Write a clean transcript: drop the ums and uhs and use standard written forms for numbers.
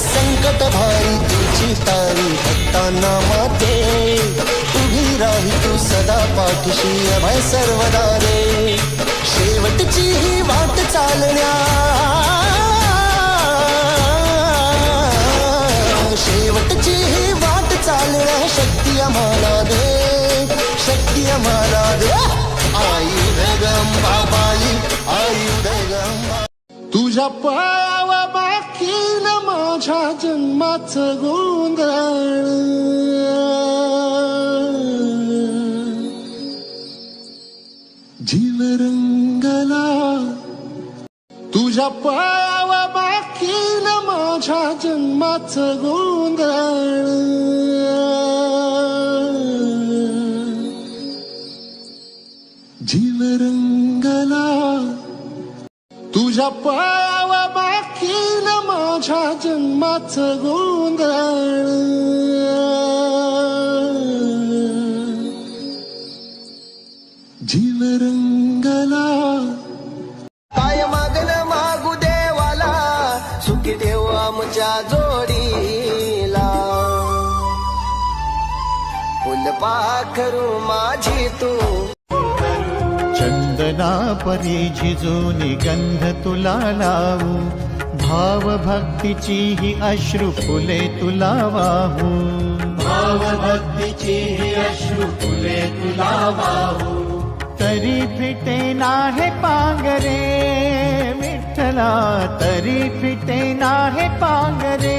संकट भारी तुझी तारी भक्तांना माते उभी राही तू सदा पाठीशी अभय सर्वदा रे शेवटची ही वाट चालण्या शेवटची ही वाट चालण्या शक्ती आम्हाला दे शक्ती आम्हाला दे आयुध गंबाबाई आयुध गंबा तुझ्या पायावा बाकी न माझ्या जन्माचं गोंधळ जीव रंगला तुझ्या पायावा बाकी न माझ्या जन्माचं गोंधळ जीव रंगला तुझ्या पायावा बाकी न माझ्या जन्माचं गोंधळ जीव रंगला काय मागणं मागू देवाला सुखी ठेव आमच्या जोडीला फुलपाखरू माझी तू चंदना परी झिजूनी गंध तुला लावू भाव भक्तीची ही अश्रु फुले तुला वाहू भाव भक्तीची ही अश्रु फुले तुला वाहू तरी फिटे नाहे पांगरे विठ्ठला तरी फिटे नाहे पांगरे